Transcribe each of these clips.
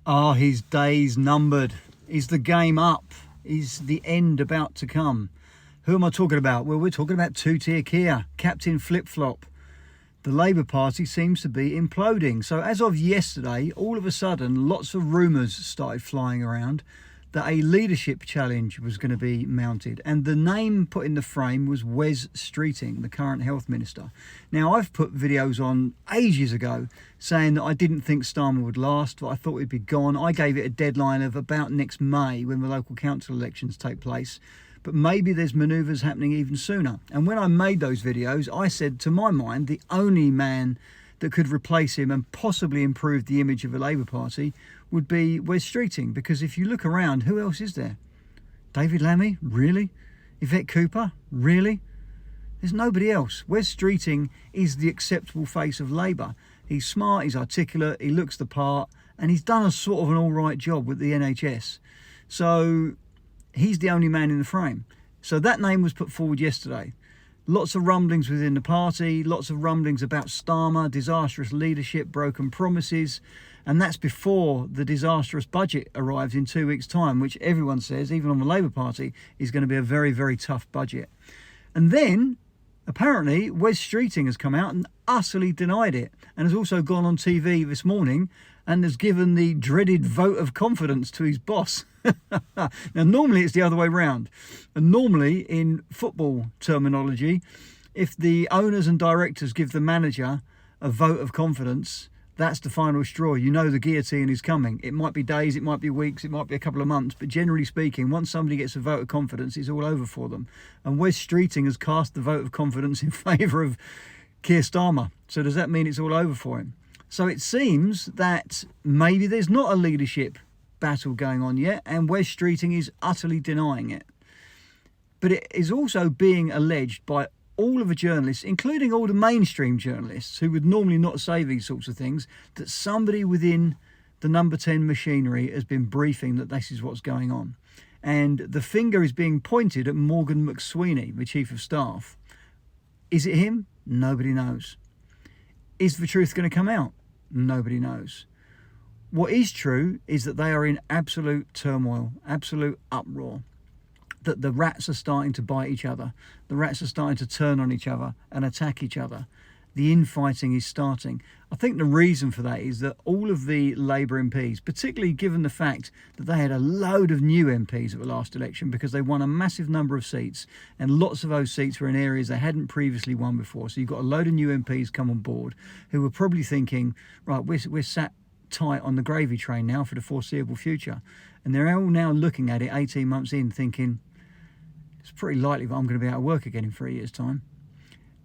Are his days numbered? Is the game up? Is the end about to come? Who am I talking about? Well, we're talking about Tier Keir, Captain Flip-Flop. The Labour Party seems to be imploding. So as of yesterday, all of a sudden, lots of rumours started flying around that a leadership challenge was going to be mounted. And the name put in the frame was Wes Streeting, the current health minister. Now, I've put videos on ages ago saying that I didn't think Starmer would last, that I thought he'd be gone. I gave it a deadline of about next May when the local council elections take place. But maybe there's manoeuvres happening even sooner. And when I made those videos, I said, to my mind, the only man that could replace him and possibly improve the image of the Labour Party would be Wes Streeting. Because if you look around, who else is there? David Lammy? Really? Yvette Cooper? Really? There's nobody else. Wes Streeting is the acceptable face of Labour. He's smart, he's articulate, he looks the part, and he's done a sort of an all right job with the NHS. So he's the only man in the frame. So that name was put forward yesterday. Lots of rumblings within the party, lots of rumblings about Starmer, disastrous leadership, broken promises, and that's before the disastrous budget arrives in 2 weeks' time, which everyone says, even on the Labour Party, is going to be a very, very tough budget. And then, apparently, Wes Streeting has come out and utterly denied it, and has also gone on TV this morning and has given the dreaded vote of confidence to his boss. Now, normally it's the other way round. And normally, in football terminology, if the owners and directors give the manager a vote of confidence, that's the final straw. You know the guillotine is coming. It might be days, it might be weeks, it might be a couple of months, but generally speaking, once somebody gets a vote of confidence, it's all over for them. And Wes Streeting has cast the vote of confidence in favour of Keir Starmer. So does that mean it's all over for him? So it seems that maybe there's not a leadership battle going on yet, and Wes Streeting is utterly denying it. But it is also being alleged by all of the journalists, including all the mainstream journalists who would normally not say these sorts of things, that somebody within the number 10 machinery has been briefing that this is what's going on. And the finger is being pointed at Morgan McSweeney, the Chief of Staff. Is it him? Nobody knows. Is the truth going to come out? Nobody knows. What is true is that they are in absolute turmoil, absolute uproar. That the rats are starting to bite each other. The rats are starting to turn on each other and attack each other. The infighting is starting. I think the reason for that is that all of the Labour MPs, particularly given the fact that they had a load of new MPs at the last election because they won a massive number of seats, and lots of those seats were in areas they hadn't previously won before. So you've got a load of new MPs come on board who were probably thinking, right, we're sat tight on the gravy train now for the foreseeable future. And they're all now looking at it 18 months in thinking, it's pretty likely that I'm going to be out of work again in 3 years' time.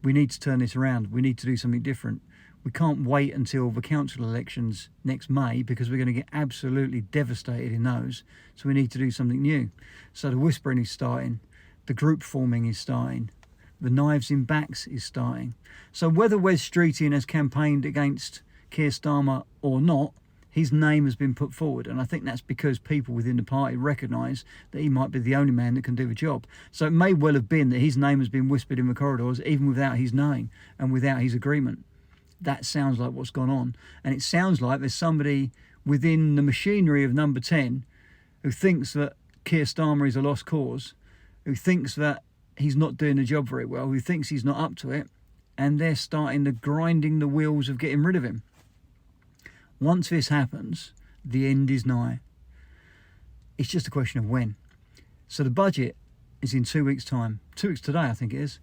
We need to turn this around. We need to do something different. We can't wait until the council elections next May because we're going to get absolutely devastated in those. So we need to do something new. So the whispering is starting. The group forming is starting. The knives in backs is starting. So whether Wes Streeting has campaigned against Keir Starmer or not, his name has been put forward, and I think that's because people within the party recognise that he might be the only man that can do the job. So it may well have been that his name has been whispered in the corridors even without his knowing and without his agreement. That sounds like what's gone on, and it sounds like there's somebody within the machinery of number 10 who thinks that Keir Starmer is a lost cause, who thinks that he's not doing the job very well, who thinks he's not up to it, and they're starting to grinding the wheels of getting rid of him. Once this happens, the end is nigh. It's just a question of when. So the budget is in 2 weeks' time. 2 weeks today, I think it is.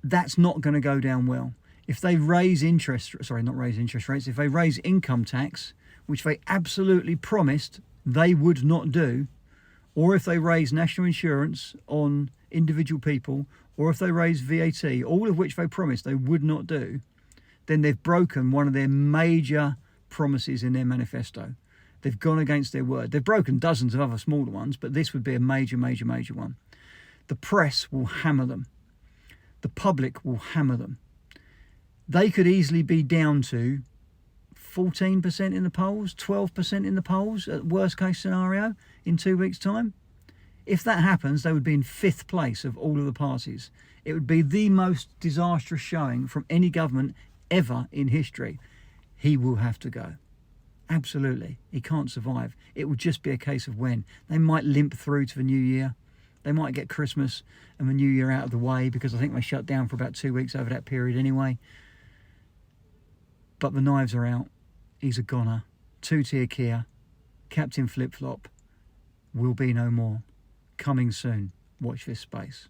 That's not going to go down well. If they raise if they raise income tax, which they absolutely promised they would not do, or if they raise national insurance on individual people, or if they raise VAT, all of which they promised they would not do, then they've broken one of their major promises in their manifesto. They've gone against their word. They've broken dozens of other smaller ones, but this would be a major, major, major one. The press will hammer them. The public will hammer them. They could easily be down to 14% in the polls, 12% in the polls at worst case scenario in 2 weeks' time. If that happens, they would be in 5th place of all of the parties. It would be the most disastrous showing from any government ever in history. He will have to go. Absolutely. He can't survive. It will just be a case of when. They might limp through to the new year. They might get Christmas and the new year out of the way, because I think they shut down for about 2 weeks over that period anyway. But the knives are out. He's a goner. Tier Keir, Captain Flip Flop, will be no more. Coming soon. Watch this space.